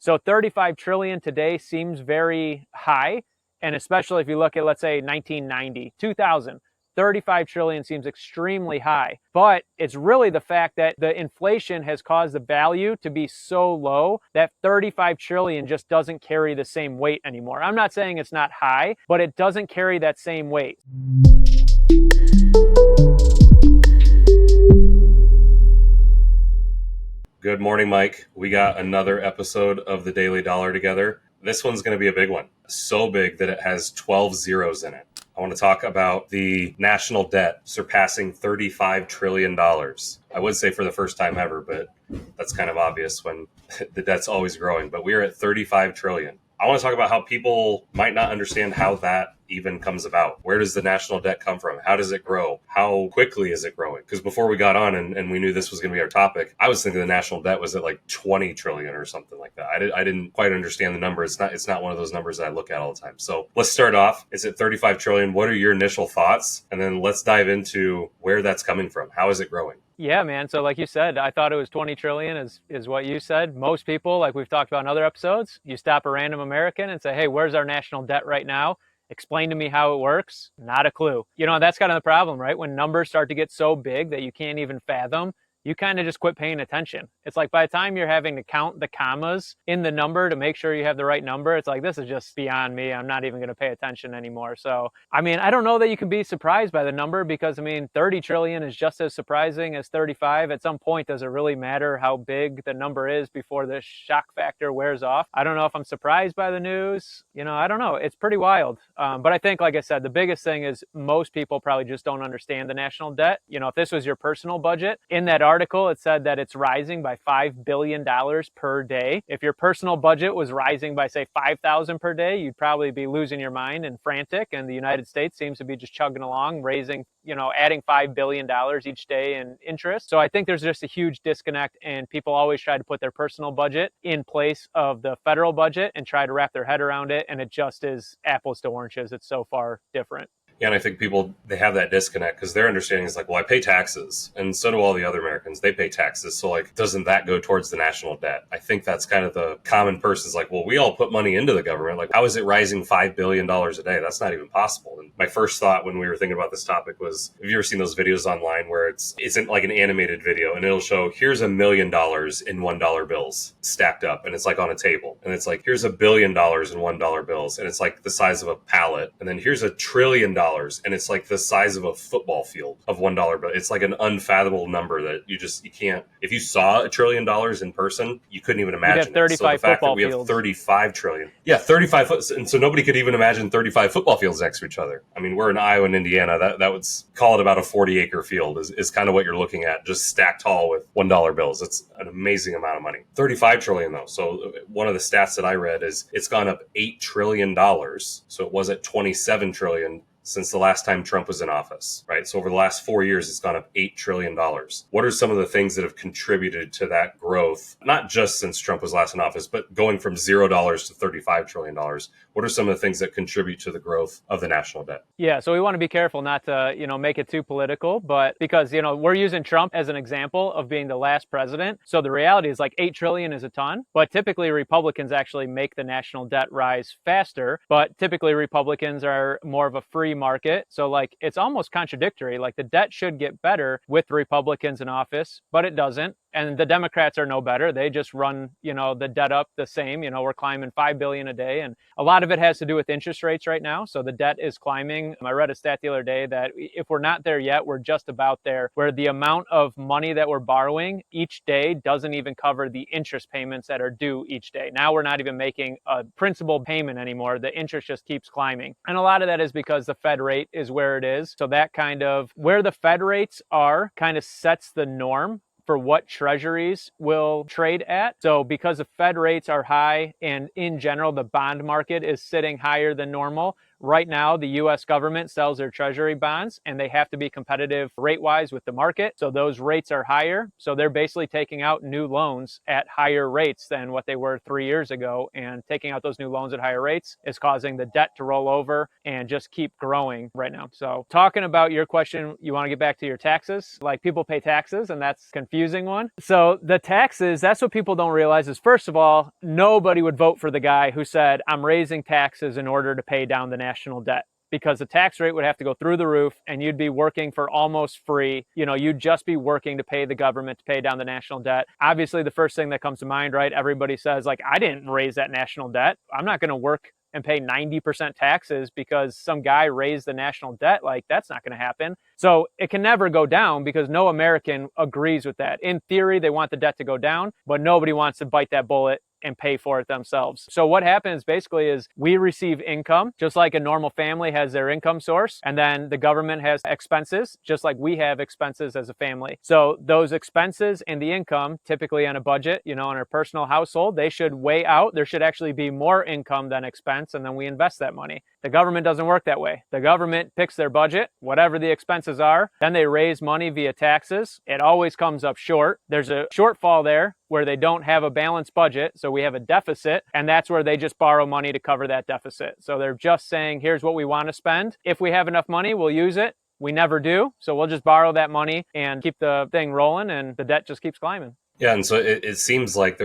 So 35 trillion today seems very high. And especially if you look at, let's say, 1990, 2000, 35 trillion seems extremely high. But it's really the fact that the inflation has caused the value to be so low that 35 trillion just doesn't carry the same weight anymore. I'm not saying it's not high, but it doesn't carry that same weight. Good morning, Mike. We got another episode of the Daily Dollar together. This one's going to be a big one. So big that it has 12 zeros in it. I want to talk about the national debt surpassing $35 trillion. I would say for the first time ever, but that's kind of obvious when the debt's always growing. But we're at 35 trillion. I want to talk about how people might not understand how that even comes about. Where does the national debt come from? How does it grow? How quickly is it growing? Because before we got on and we knew this was going to be our topic, I was thinking the national debt was at like 20 trillion or something like that. I didn't quite understand the number. It's not one of those numbers that I look at all the time. So let's start off. It's at 35 trillion. What are your initial thoughts? And then let's dive into where that's coming from. How is it growing? Yeah, man. So like you said, I thought it was 20 trillion is what you said. Most people, like we've talked about in other episodes, you stop a random American and say, hey, where's our national debt right now? Explain to me how it works. Not a clue. That's kind of the problem, right? When numbers start to get so big that you can't even fathom, you kind of just quit paying attention. It's like by the time you're having to count the commas in the number to make sure you have the right number, it's like, this is just beyond me. I'm not even going to pay attention anymore. So, I don't know that you can be surprised by the number because, 30 trillion is just as surprising as 35. At some point, does it really matter how big the number is before the shock factor wears off? I don't know if I'm surprised by the news. I don't know. It's pretty wild. But I think, like I said, the biggest thing is most people probably just don't understand the national debt. If this was your personal budget, in that article, it said that it's rising by $5 billion per day. If your personal budget was rising by, say, $5,000 per day, you'd probably be losing your mind and frantic. And the United States seems to be just chugging along, raising, adding $5 billion each day in interest. So I think there's just a huge disconnect, and people always try to put their personal budget in place of the federal budget and try to wrap their head around it. And it just is apples to oranges. It's so far different. Yeah, and I think people, they have that disconnect because their understanding is like, well, I pay taxes, and so do all the other Americans. They pay taxes, so like, doesn't that go towards the national debt? I think that's kind of the common person's like, well, we all put money into the government. Like, how is it rising $5 billion a day? That's not even possible. And my first thought when we were thinking about this topic was, have you ever seen those videos online where it's like an animated video, and it'll show, here's $1 million in $1 bills stacked up, and it's like on a table, and it's like, here's $1 billion in $1 bills, and it's like the size of a pallet, and then here's $1 trillion, and it's like the size of a football field of $1 bill. It's like an unfathomable number that you can't. If you saw $1 trillion in person, you couldn't even imagine. You'd have 35 so the fact that we fields. have 35 trillion, 35 foot, and so nobody could even imagine 35 football fields next to each other. We're in Iowa and Indiana. That would call it about a 40-acre field is kind of what you're looking at, just stacked tall with $1 bills. It's an amazing amount of money. 35 trillion though. So one of the stats that I read is it's gone up $8 trillion. So it was at 27 trillion since the last time Trump was in office, right? So over the last 4 years, it's gone up $8 trillion. What are some of the things that have contributed to that growth? Not just since Trump was last in office, but going from $0 to $35 trillion. What are some of the things that contribute to the growth of the national debt? Yeah, so we want to be careful not to, make it too political, but because, we're using Trump as an example of being the last president. So the reality is like 8 trillion is a ton, but typically Republicans actually make the national debt rise faster. But typically Republicans are more of a free market. So like it's almost contradictory. Like the debt should get better with Republicans in office, but it doesn't. And the Democrats are no better. They just run, the debt up the same. We're climbing $5 billion a day. And a lot of it has to do with interest rates right now. So the debt is climbing. I read a stat the other day that if we're not there yet, we're just about there, where the amount of money that we're borrowing each day doesn't even cover the interest payments that are due each day. Now we're not even making a principal payment anymore. The interest just keeps climbing. And a lot of that is because the Fed rate is where it is. So that kind of where the Fed rates are kind of sets the norm for what treasuries will trade at. So because the Fed rates are high and in general, the bond market is sitting higher than normal, Right now, the US government sells their treasury bonds and they have to be competitive rate-wise with the market. So those rates are higher. So they're basically taking out new loans at higher rates than what they were 3 years ago. And taking out those new loans at higher rates is causing the debt to roll over and just keep growing right now. So talking about your question, you want to get back to your taxes. Like, people pay taxes, and that's a confusing one. So the taxes, that's what people don't realize is, first of all, nobody would vote for the guy who said, I'm raising taxes in order to pay down the national debt, because the tax rate would have to go through the roof and you'd be working for almost free. You'd just be working to pay the government to pay down the national debt. Obviously, the first thing that comes to mind, right? Everybody says, like, I didn't raise that national debt. I'm not going to work and pay 90% taxes because some guy raised the national debt. Like, that's not going to happen. So it can never go down because no American agrees with that. In theory, they want the debt to go down, but nobody wants to bite that bullet and pay for it themselves. So what happens basically is we receive income, just like a normal family has their income source, and then the government has expenses, just like we have expenses as a family. So those expenses and the income, typically on a budget, in our personal household, they should weigh out. There should actually be more income than expense, and then we invest that money. The government doesn't work that way. The government picks their budget, whatever the expenses are, then they raise money via taxes. It always comes up short. There's a shortfall there where they don't have a balanced budget, so we have a deficit, and that's where they just borrow money to cover that deficit. So they're just saying, here's what we want to spend. If we have enough money, we'll use it. We never do, so we'll just borrow that money and keep the thing rolling, and the debt just keeps climbing. Yeah, and so it seems like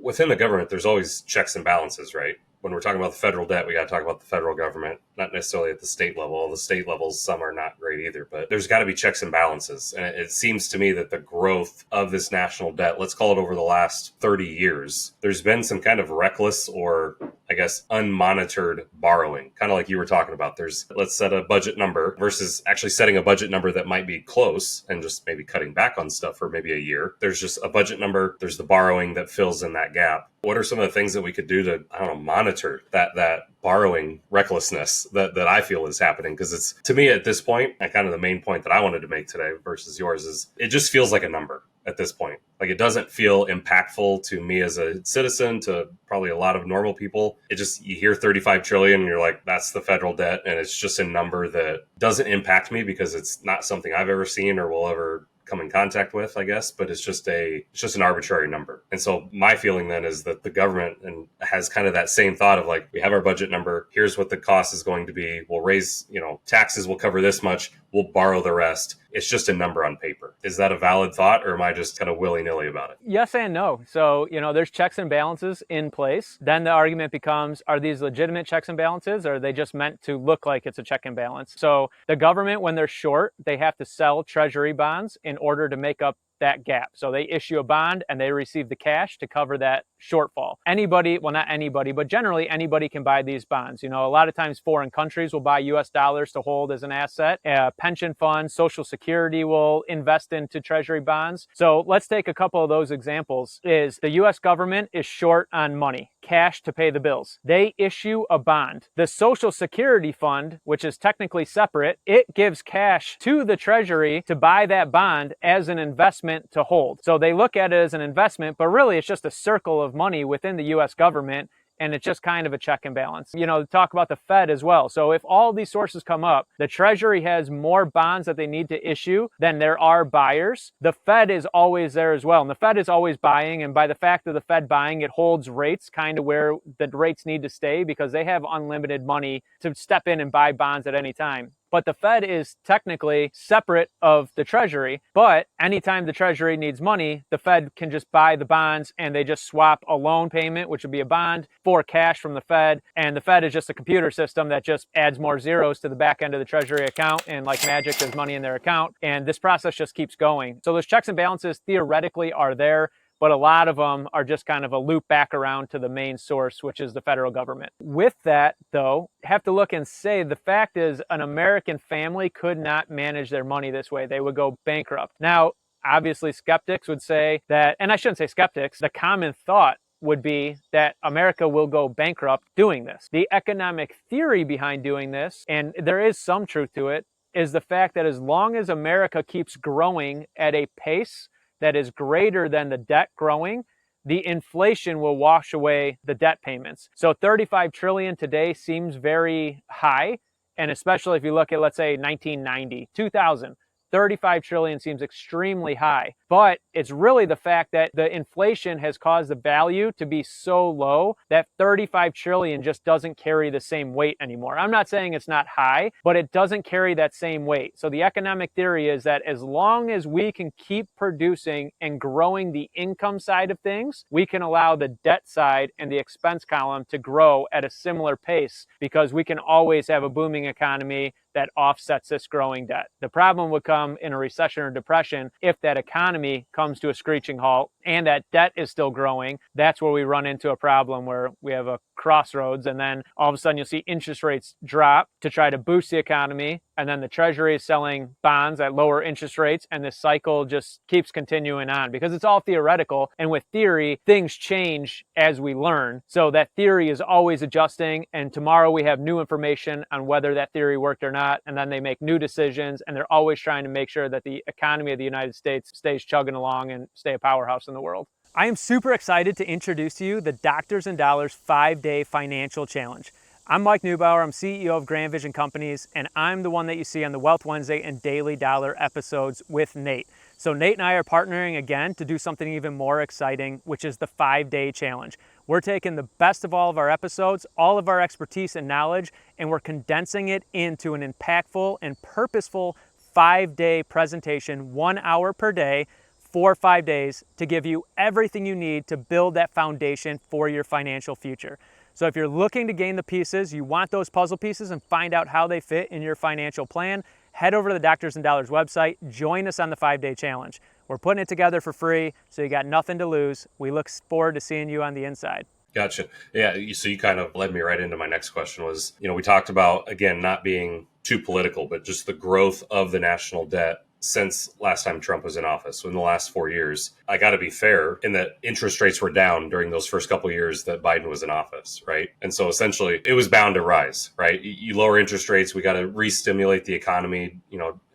within the government, there's always checks and balances, right? When we're talking about the federal debt, we got to talk about the federal government, not necessarily at the state level. The state levels, some are not great either, but there's got to be checks and balances. And it seems to me that the growth of this national debt, let's call it over the last 30 years, there's been some kind of reckless or, I guess, unmonitored borrowing, kind of like you were talking about. Let's set a budget number versus actually setting a budget number that might be close and just maybe cutting back on stuff for maybe a year. There's just a budget number. There's the borrowing that fills in that gap. What are some of the things that we could do to, monitor that borrowing recklessness that I feel is happening? Because it's, to me at this point, and kind of the main point that I wanted to make today versus yours, is it just feels like a number at this point. Like, it doesn't feel impactful to me as a citizen, to probably a lot of normal people. You hear 35 trillion and you're like, that's the federal debt. And it's just a number that doesn't impact me because it's not something I've ever seen or will ever come in contact with, I guess, but it's just an arbitrary number. And so my feeling then is that the government has kind of that same thought of, like, we have our budget number, here's what the cost is going to be, we'll raise, taxes will cover this much, we'll borrow the rest. It's just a number on paper. Is that a valid thought, or am I just kind of willy-nilly about it? Yes and no. So, there's checks and balances in place. Then the argument becomes, are these legitimate checks and balances, or are they just meant to look like it's a check and balance? So the government, when they're short, they have to sell treasury bonds in order to make up that gap. So they issue a bond and they receive the cash to cover that shortfall. Anybody, well, not anybody, but generally anybody can buy these bonds. A lot of times foreign countries will buy US dollars to hold as an asset. Pension funds, Social Security will invest into treasury bonds. So let's take a couple of those examples. Is the US government is short on money, cash to pay the bills. They issue a bond. The Social Security fund, which is technically separate, it gives cash to the treasury to buy that bond as an investment to hold. So they look at it as an investment, but really it's just a circle of money within the US government, and it's just kind of a check and balance. Talk about the Fed as well. So if all these sources come up, the Treasury has more bonds that they need to issue than there are buyers. The Fed is always there as well. And the Fed is always buying. And by the fact of the Fed buying, it holds rates kind of where the rates need to stay because they have unlimited money to step in and buy bonds at any time. But the Fed is technically separate of the Treasury. But anytime the Treasury needs money, the Fed can just buy the bonds and they just swap a loan payment, which would be a bond, for cash from the Fed. And the Fed is just a computer system that just adds more zeros to the back end of the Treasury account. And like magic, there's money in their account. And this process just keeps going. So those checks and balances theoretically are there, but a lot of them are just kind of a loop back around to the main source, which is the federal government. With that, though, have to look and say the fact is an American family could not manage their money this way. They would go bankrupt. Now, obviously, skeptics would say that, and I shouldn't say skeptics, the common thought would be that America will go bankrupt doing this. The economic theory behind doing this, and there is some truth to it, is the fact that as long as America keeps growing at a pace that is greater than the debt growing, the inflation will wash away the debt payments. So 35 trillion today seems very high. And especially if you look at, let's say, 1990, 2000, 35 trillion seems extremely high. But it's really the fact that the inflation has caused the value to be so low that 35 trillion just doesn't carry the same weight anymore. I'm not saying it's not high, but it doesn't carry that same weight. So the economic theory is that as long as we can keep producing and growing the income side of things, we can allow the debt side and the expense column to grow at a similar pace, because we can always have a booming economy that offsets this growing debt. The problem would come in a recession or depression if that economy comes to a screeching halt and that debt is still growing. That's where we run into a problem where we have a crossroads, and then all of a sudden you'll see interest rates drop to try to boost the economy, and then the Treasury is selling bonds at lower interest rates, and this cycle just keeps continuing on because it's all theoretical, and with theory, things change as we learn. So that theory is always adjusting, and tomorrow we have new information on whether that theory worked or not, and then they make new decisions, and they're always trying to make sure that the economy of the United States stays chugging along and stay a powerhouse in the world. I am super excited to introduce to you the Doctors and Dollars 5-Day Financial Challenge. I'm Mike Neubauer, I'm CEO of Grand Vision Companies, and I'm the one that you see on the Wealth Wednesday and Daily Dollar episodes with Nate. So Nate and I are partnering again to do something even more exciting, which is the 5-Day Challenge. We're taking the best of all of our episodes, all of our expertise and knowledge, and we're condensing it into an impactful and purposeful 5-day presentation, 1 hour per day, for 5 days, to give you everything you need to build that foundation for your financial future. So if you're looking to gain the pieces, you want those puzzle pieces and find out how they fit in your financial plan, head over to the Doctors and Dollars website, join us on the 5-day challenge. We're putting it together for free, so you got nothing to lose. We look forward to seeing you on the inside. Gotcha. Yeah. So you kind of led me right into my next question was, we talked about, again, not being too political, but just the growth of the national debt since last time Trump was in office. So in the last 4 years, I got to be fair in that interest rates were down during those first couple of years that Biden was in office, right? And so essentially it was bound to rise, right? You lower interest rates, we got to re-stimulate the economy,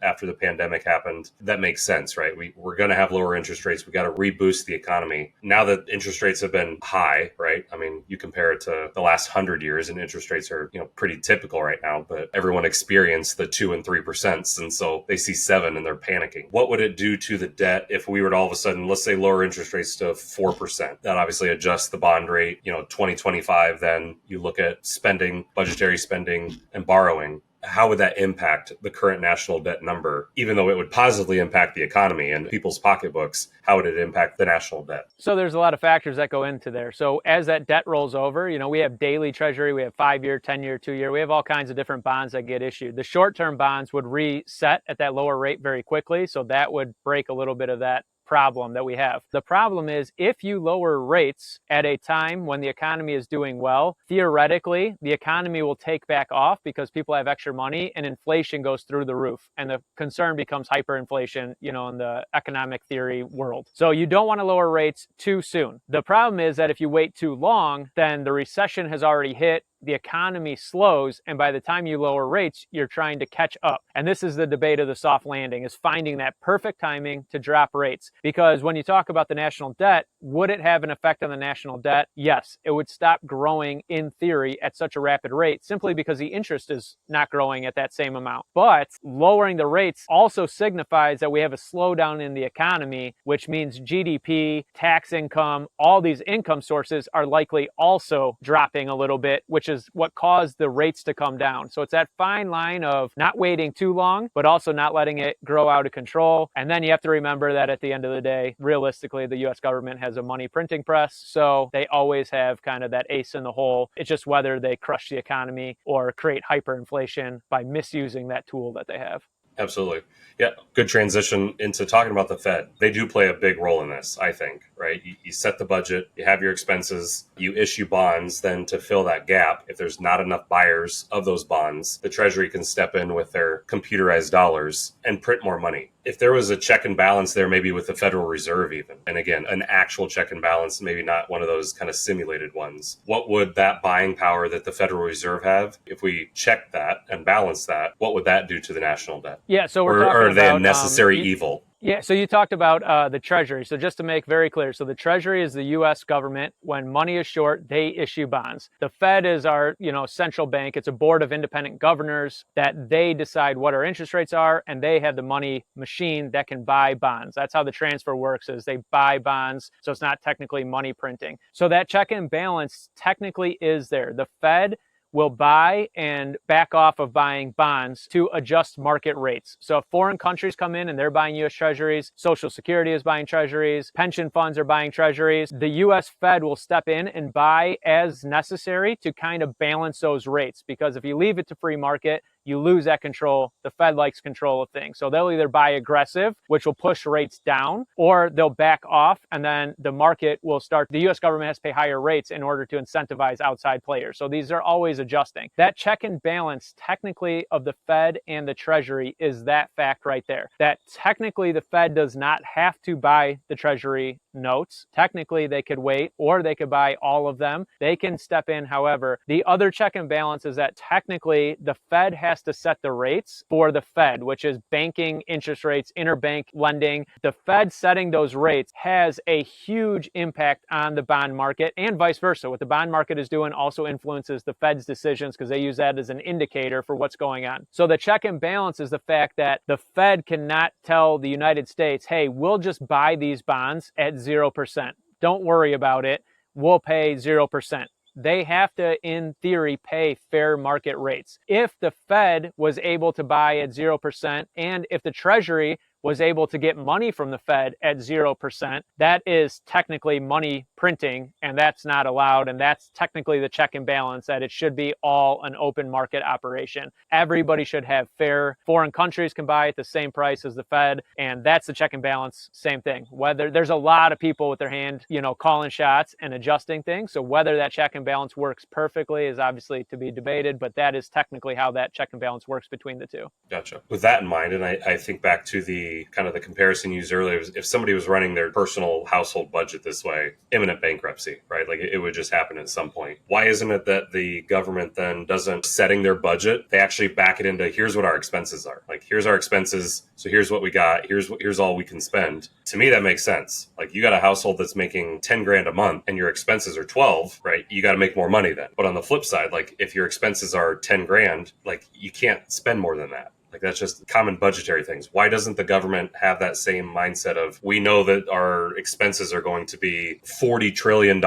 after the pandemic happened. That makes sense, right? We're going to have lower interest rates. We got to reboost the economy. Now that interest rates have been high, right? I mean, you compare it to the last 100 years and interest rates are, pretty typical right now, but everyone experienced the 2 and 3%. And so they see 7 and they're panicking. What would it do to the debt if we were to all of a sudden, let's say, lower interest rates to 4%? That obviously adjusts the bond rate, 2025. Then you look at spending, budgetary spending and borrowing. How would that impact the current national debt number? Even though it would positively impact the economy and people's pocketbooks, how would it impact the national debt? So there's a lot of factors that go into there. So as that debt rolls over, we have daily treasury, we have 5-year, 10-year, 2-year, we have all kinds of different bonds that get issued. The short-term bonds would reset at that lower rate very quickly. So that would break a little bit of that problem that we have. The problem is if you lower rates at a time when the economy is doing well, theoretically, the economy will take back off because people have extra money and inflation goes through the roof. And the concern becomes hyperinflation, in the economic theory world. So you don't want to lower rates too soon. The problem is that if you wait too long, then the recession has already hit, the economy slows, and by the time you lower rates, you're trying to catch up. And this is the debate of the soft landing, is finding that perfect timing to drop rates. Because when you talk about the national debt, would it have an effect on the national debt? Yes, it would stop growing in theory at such a rapid rate, simply because the interest is not growing at that same amount. But lowering the rates also signifies that we have a slowdown in the economy, which means GDP, tax income, all these income sources are likely also dropping a little bit, which is what caused the rates to come down. So it's that fine line of not waiting too long, but also not letting it grow out of control. And then you have to remember that at the end of the day, realistically, the US government has a money printing press. So they always have kind of that ace in the hole. It's just whether they crush the economy or create hyperinflation by misusing that tool that they have. Absolutely. Yeah. Good transition into talking about the Fed. They do play a big role in this, I think, right? You set the budget, you have your expenses, you issue bonds, then to fill that gap, if there's not enough buyers of those bonds, the Treasury can step in with their computerized dollars and print more money. If there was a check and balance there, maybe with the Federal Reserve even, and again, an actual check and balance, maybe not one of those kind of simulated ones, what would that buying power that the Federal Reserve have, if we check that and balance that, what would that do to the national debt? Yeah, so we're or talking are they about, a necessary evil? Yeah, so you talked about the Treasury. So just to make very clear, so the Treasury is the U.S. government. When money is short, they issue bonds. The Fed is our, central bank. It's a board of independent governors that they decide what our interest rates are, and they have the money machine that can buy bonds. That's how the transfer works, is they buy bonds, so it's not technically money printing. So that check and balance technically is there. The Fed will buy and back off of buying bonds to adjust market rates. So if foreign countries come in and they're buying U.S. treasuries, Social Security is buying treasuries, pension funds are buying treasuries, the U.S. Fed will step in and buy as necessary to kind of balance those rates. Because if you leave it to free market, you lose that control. The Fed likes control of things. So they'll either buy aggressive, which will push rates down, or they'll back off, and then the market will start. The US government has to pay higher rates in order to incentivize outside players. So these are always adjusting. That check and balance technically of the Fed and the Treasury is that fact right there. That technically the Fed does not have to buy the Treasury notes. Technically they could wait, or they could buy all of them. They can step in. However, the other check and balance is that technically the Fed has to set the rates for the Fed, which is banking interest rates, interbank lending. The Fed setting those rates has a huge impact on the bond market, and vice versa. What the bond market is doing also influences the Fed's decisions, because they use that as an indicator for what's going on. So the check and balance is the fact that the Fed cannot tell the United States, hey, we'll just buy these bonds at 0%. Don't worry about it. We'll pay 0%. They have to, in theory, pay fair market rates. If the Fed was able to buy at 0%, and if the Treasury was able to get money from the Fed at 0%, that is technically money printing, and that's not allowed. And that's technically the check and balance, that it should be all an open market operation. Everybody should have fair. Foreign countries can buy at the same price as the Fed, and that's the check and balance. Same thing. Whether there's a lot of people with their hand, calling shots and adjusting things. So whether that check and balance works perfectly is obviously to be debated, but that is technically how that check and balance works between the two. Gotcha. With that in mind, and I think back to the kind of the comparison used earlier, if somebody was running their personal household budget this way, imminent bankruptcy, right? Like it would just happen at some point. Why isn't it that the government then doesn't setting their budget, they actually back it into, here's what our expenses are. Like, here's our expenses. So here's what we got. Here's all we can spend. To me, that makes sense. Like, you got a household that's making 10 grand a month and your expenses are 12, right? You got to make more money then. But on the flip side, like if your expenses are 10 grand, like you can't spend more than that. Like, that's just common budgetary things. Why doesn't the government have that same mindset of, we know that our expenses are going to be $40 trillion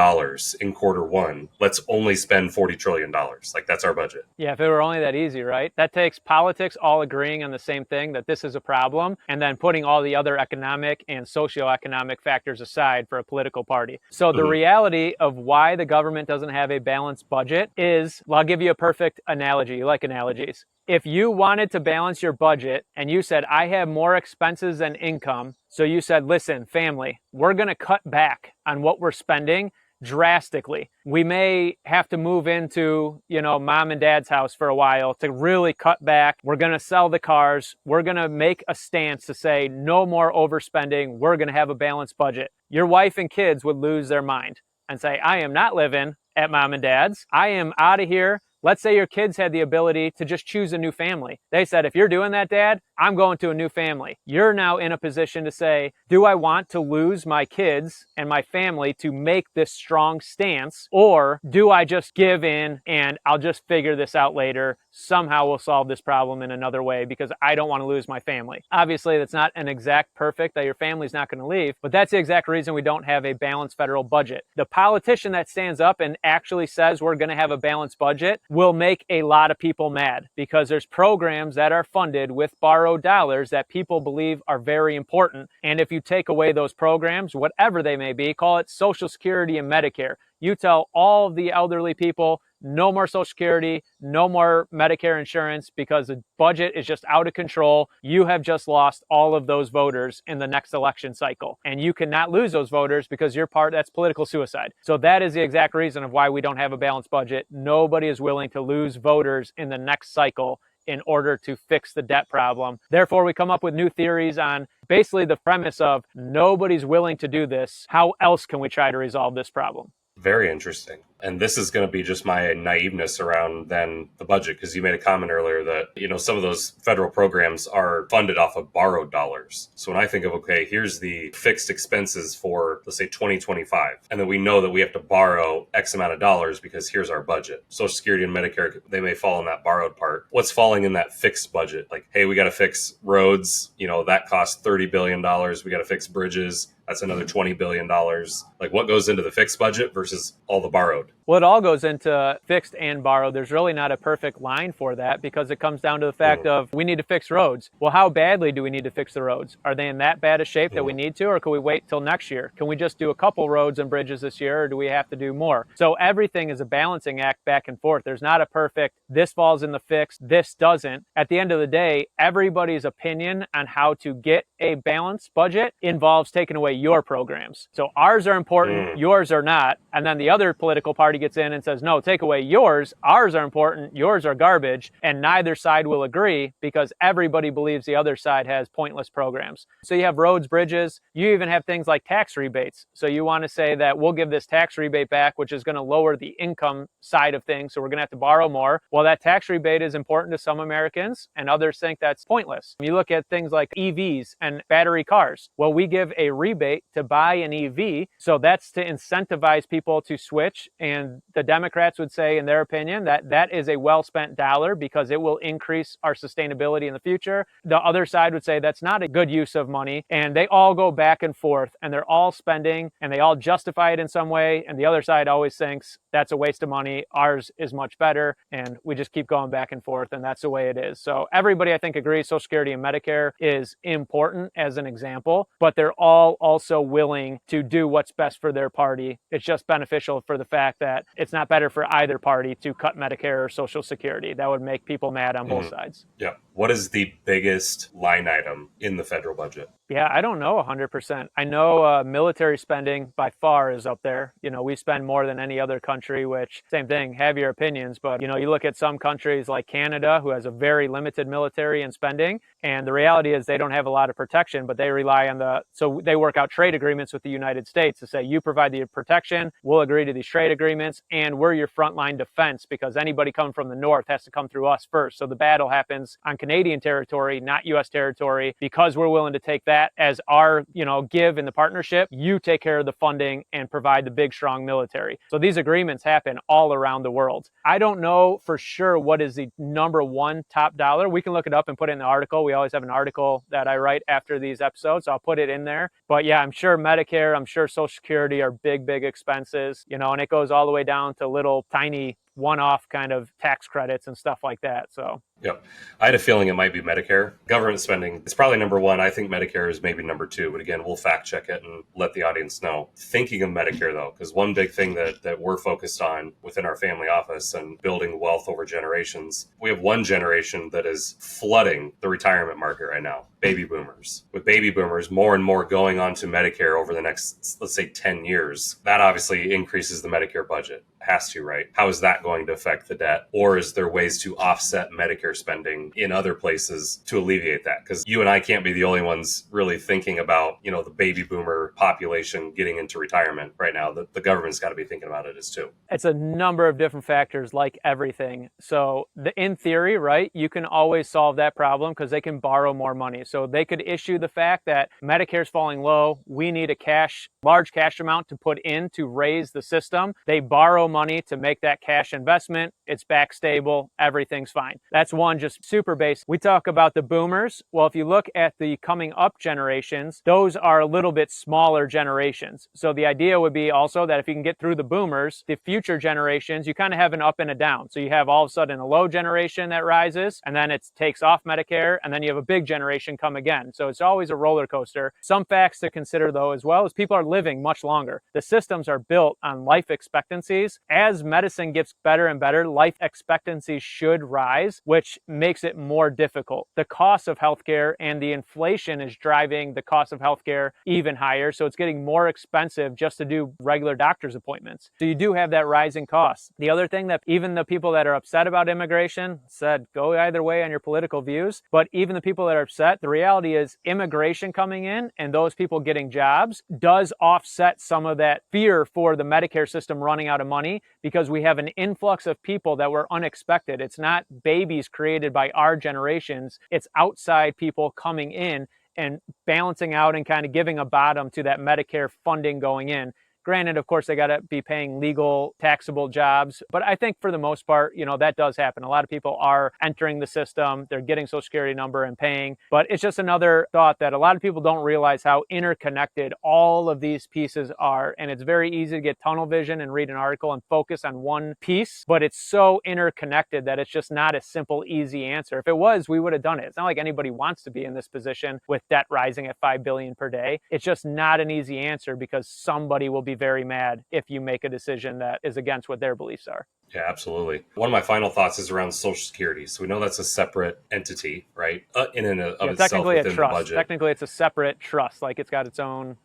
in quarter one. Let's only spend $40 trillion. Like, that's our budget. Yeah, if it were only that easy, right? That takes politics all agreeing on the same thing, that this is a problem, and then putting all the other economic and socioeconomic factors aside for a political party. So the reality of why the government doesn't have a balanced budget is, well, I'll give you a perfect analogy. You like analogies. If you wanted to balance your budget and you said, I have more expenses than income, so you said, listen, family, we're going to cut back on what we're spending drastically. We may have to move into, mom and dad's house for a while to really cut back. We're going to sell the cars. We're going to make a stance to say no more overspending. We're going to have a balanced budget. Your wife and kids would lose their mind and say, I am not living at mom and dad's. I am out of here. Let's say your kids had the ability to just choose a new family. They said, if you're doing that, Dad, I'm going to a new family. You're now in a position to say, do I want to lose my kids and my family to make this strong stance? Or do I just give in and I'll just figure this out later? Somehow we'll solve this problem in another way because I don't want to lose my family. Obviously, that's not an exact perfect that your family's not going to leave, but that's the exact reason we don't have a balanced federal budget. The politician that stands up and actually says we're going to have a balanced budget will make a lot of people mad, because there's programs that are funded with borrowed dollars that people believe are very important. And if you take away those programs, whatever they may be, call it Social Security and Medicare, you tell all of the elderly people, no more Social Security, no more Medicare insurance, because the budget is just out of control. You have just lost all of those voters in the next election cycle. And you cannot lose those voters because that's political suicide. So that is the exact reason of why we don't have a balanced budget. Nobody is willing to lose voters in the next cycle in order to fix the debt problem. Therefore, we come up with new theories on basically the premise of nobody's willing to do this. How else can we try to resolve this problem? Very interesting. And this is going to be just my naiveness around then the budget, because you made a comment earlier that, some of those federal programs are funded off of borrowed dollars. So when I think of, okay, here's the fixed expenses for, let's say, 2025, and then we know that we have to borrow X amount of dollars because here's our budget. Social Security and Medicare, they may fall in that borrowed part. What's falling in that fixed budget? Like, hey, we got to fix roads, that costs $30 billion. We got to fix bridges. That's another $20 billion. Like, what goes into the fixed budget versus all the borrowed? Well, it all goes into fixed and borrowed. There's really not a perfect line for that because it comes down to the fact of we need to fix roads. Well, how badly do we need to fix the roads? Are they in that bad a shape that we need to, or can we wait till next year? Can we just do a couple roads and bridges this year, or do we have to do more? So everything is a balancing act back and forth. There's not a perfect, this falls in the fixed, this doesn't. At the end of the day, everybody's opinion on how to get a balanced budget involves taking away your programs. So ours are important, yours are not. And then the other political party gets in and says, no, take away yours, ours are important, yours are garbage. And neither side will agree because everybody believes the other side has pointless programs. So you have roads, bridges, you even have things like tax rebates. So you want to say that we'll give this tax rebate back, which is going to lower the income side of things. So we're going to have to borrow more. Well, that tax rebate is important to some Americans and others think that's pointless. You look at things like EVs and battery cars. Well, we give a rebate to buy an EV. So that's to incentivize people to switch. And the Democrats would say, in their opinion, that that is a well-spent dollar because it will increase our sustainability in the future. The other side would say that's not a good use of money. And they all go back and forth and they're all spending and they all justify it in some way. And the other side always thinks that's a waste of money. Ours is much better. And we just keep going back and forth. And that's the way it is. So everybody, I think, agrees Social Security and Medicare is important as an example, but they're all also willing to do what's best for their party. It's just beneficial for the fact that it's not better for either party to cut Medicare or Social Security. That would make people mad on both sides. Yeah. What is the biggest line item in the federal budget? Yeah, I don't know 100%. I know military spending by far is up there. We spend more than any other country, which same thing, have your opinions. But, you look at some countries like Canada, who has a very limited military and spending. And the reality is they don't have a lot of protection, but they rely on so they work out trade agreements with the United States to say, you provide the protection, we'll agree to these trade agreements, and we're your frontline defense because anybody coming from the north has to come through us first. So the battle happens on Canadian territory, not U.S. territory, because we're willing to take that as our, give in the partnership. You take care of the funding and provide the big, strong military. So these agreements happen all around the world. I don't know for sure what is the number one top dollar. We can look it up and put it in the article. We always have an article that I write after these episodes. So I'll put it in there. But yeah, I'm sure Medicare, I'm sure Social Security are big, big expenses, and it goes all the way down to little tiny one-off kind of tax credits and stuff like that. So yep. I had a feeling it might be Medicare. Government spending is probably number one. I think Medicare is maybe number two. But again, we'll fact check it and let the audience know. Thinking of Medicare, though, because one big thing that we're focused on within our family office and building wealth over generations, we have one generation that is flooding the retirement market right now. Baby boomers. With baby boomers, more and more going on to Medicare over the next, let's say, 10 years, that obviously increases the Medicare budget. Has to, right? How is that going to affect the debt? Or is there ways to offset Medicare spending in other places to alleviate that? Because you and I can't be the only ones really thinking about, the baby boomer population getting into retirement right now. The government's got to be thinking about it as too. It's a number of different factors like everything. So in theory, right, you can always solve that problem because they can borrow more money. So they could issue the fact that Medicare's falling low. We need a large cash amount to put in to raise the system. They borrow money to make that cash investment. It's back stable. Everything's fine. That's one just super basic. We talk about the boomers. Well, if you look at the coming up generations, those are a little bit smaller generations. So the idea would be also that if you can get through the boomers, the future generations, you kind of have an up and a down. So you have all of a sudden a low generation that rises and then it takes off Medicare and then you have a big generation come again. So it's always a roller coaster. Some facts to consider though as well is people are living much longer. The systems are built on life expectancies. As medicine gets better and better, life expectancy should rise, which makes it more difficult. The cost of healthcare and the inflation is driving the cost of healthcare even higher. So it's getting more expensive just to do regular doctor's appointments. So you do have that rising cost. The other thing that even the people that are upset about immigration said, go either way on your political views, but even the people that are upset, the reality is immigration coming in and those people getting jobs does offset some of that fear for the Medicare system running out of money money because we have an influx of people that were unexpected. It's not babies created by our generations. It's outside people coming in and balancing out and kind of giving a bottom to that Medicare funding going in. Granted, of course, they got to be paying legal, taxable jobs. But I think for the most part, that does happen. A lot of people are entering the system. They're getting Social Security number and paying. But it's just another thought that a lot of people don't realize how interconnected all of these pieces are. And it's very easy to get tunnel vision and read an article and focus on one piece. But it's so interconnected that it's just not a simple, easy answer. If it was, we would have done it. It's not like anybody wants to be in this position with debt rising at $5 billion per day. It's just not an easy answer because somebody will be very mad if you make a decision that is against what their beliefs are. Yeah, absolutely. One of my final thoughts is around Social Security. So we know that's a separate entity, right? In and of itself technically within a trust. the budget. Technically, it's a separate trust. Like it's got its own,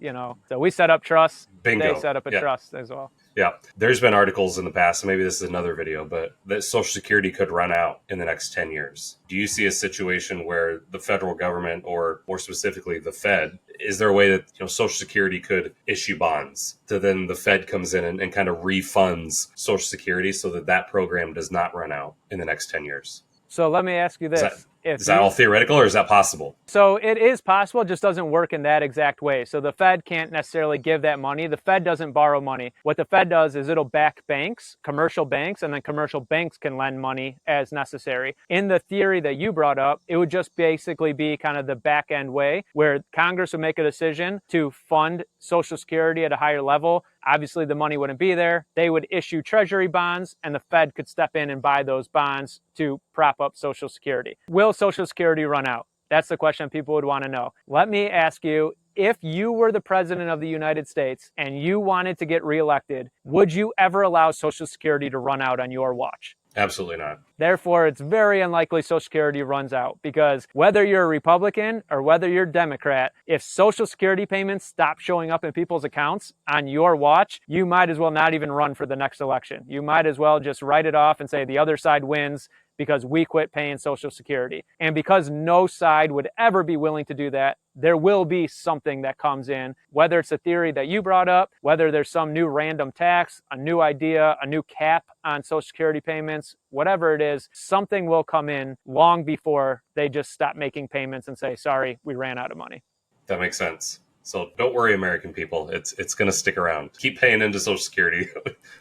So we set up trusts. Bingo. They set up a trust as well. Yeah. There's been articles in the past, and maybe this is another video, but that Social Security could run out in the next 10 years. Do you see a situation where the federal government, or more specifically the Fed, is there a way that Social Security could issue bonds to then the Fed comes in and kind of refunds Social Security so that program does not run out in the next 10 years? So let me ask you this. Is that all theoretical or is that possible? So it is possible, it just doesn't work in that exact way. So the Fed can't necessarily give that money. The Fed doesn't borrow money. What the Fed does is it'll back banks, commercial banks, and then commercial banks can lend money as necessary. In the theory that you brought up, it would just basically be kind of the back end way where Congress would make a decision to fund Social Security at a higher level. Obviously, the money wouldn't be there. They would issue treasury bonds, and the Fed could step in and buy those bonds to prop up Social Security. Will Social Security run out? That's the question people would want to know. Let me ask you, if you were the president of the United States and you wanted to get reelected, would you ever allow Social Security to run out on your watch? Absolutely not. Therefore, it's very unlikely Social Security runs out because whether you're a Republican or whether you're a Democrat, if Social Security payments stop showing up in people's accounts on your watch, you might as well not even run for the next election. You might as well just write it off and say the other side wins because we quit paying Social Security. And because no side would ever be willing to do that, there will be something that comes in, whether it's a theory that you brought up, whether there's some new random tax, a new idea, a new cap on Social Security payments, whatever it is, something will come in long before they just stop making payments and say, sorry, we ran out of money. That makes sense. So don't worry, American people. It's going to stick around. Keep paying into Social Security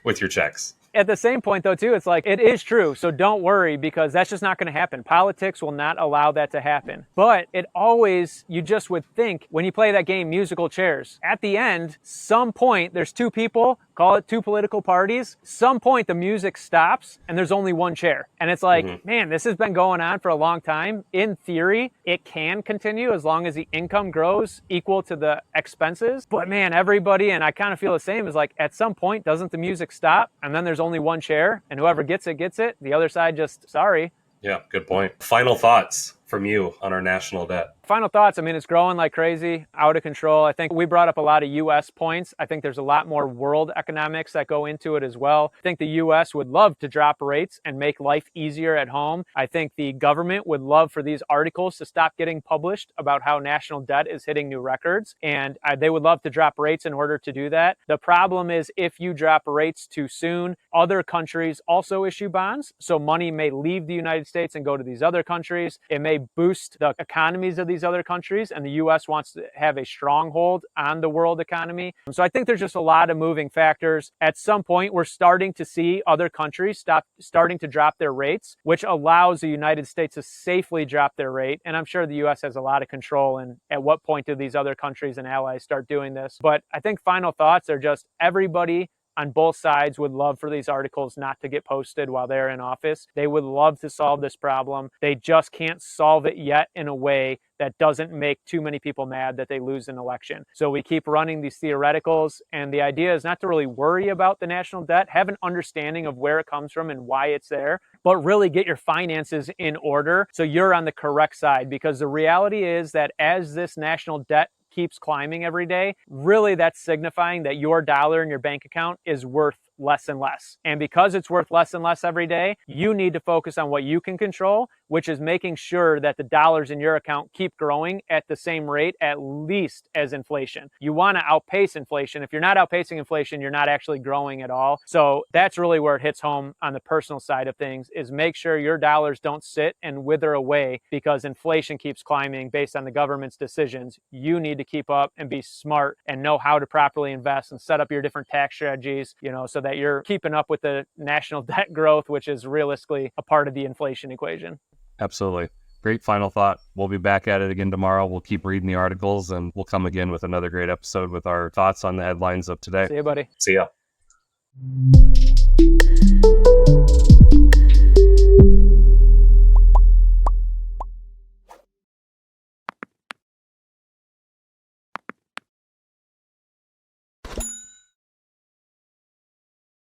with your checks. At the same point, though, too, it's like, it is true. So don't worry, because that's just not going to happen. Politics will not allow that to happen. But it always, you just would think, when you play that game, musical chairs, at the end, some point, there's two people, call it two political parties, some point the music stops and there's only one chair. And it's like, man, this has been going on for a long time. In theory, it can continue as long as the income grows equal to the expenses. But man, everybody, and I kind of feel the same, is like, at some point, doesn't the music stop? And then there's only one chair, and whoever gets it, gets it. The other side just, sorry. Yeah, good point. Final thoughts from you on our national debt. Final thoughts. I mean, it's growing like crazy, out of control. I think we brought up a lot of U.S. points. I think there's a lot more world economics that go into it as well. I think the U.S. would love to drop rates and make life easier at home. I think the government would love for these articles to stop getting published about how national debt is hitting new records. And they would love to drop rates in order to do that. The problem is if you drop rates too soon, other countries also issue bonds. So money may leave the United States and go to these other countries. It may boost the economies of these other countries, and the U.S. wants to have a stronghold on the world economy. So I think there's just a lot of moving factors. At some point, we're starting to see other countries starting to drop their rates, which allows the United States to safely drop their rate. And I'm sure the U.S. has a lot of control in at what point do these other countries and allies start doing this. But I think final thoughts are just everybody on both sides would love for these articles not to get posted while they're in office. They would love to solve this problem. They just can't solve it yet in a way that doesn't make too many people mad that they lose an election. So we keep running these theoreticals, and the idea is not to really worry about the national debt, have an understanding of where it comes from and why it's there, but really get your finances in order so you're on the correct side. Because the reality is that as this national debt keeps climbing every day, really that's signifying that your dollar in your bank account is worth less and less. And because it's worth less and less every day, you need to focus on what you can control, which is making sure that the dollars in your account keep growing at the same rate, at least as inflation. You want to outpace inflation. If you're not outpacing inflation, you're not actually growing at all. So that's really where it hits home on the personal side of things, is make sure your dollars don't sit and wither away because inflation keeps climbing based on the government's decisions. You need to keep up and be smart and know how to properly invest and set up your different tax strategies, so that you're keeping up with the national debt growth, which is realistically a part of the inflation equation. Absolutely. Great final thought. We'll be back at it again tomorrow. We'll keep reading the articles, and we'll come again with another great episode with our thoughts on the headlines of today. See you, buddy. See ya.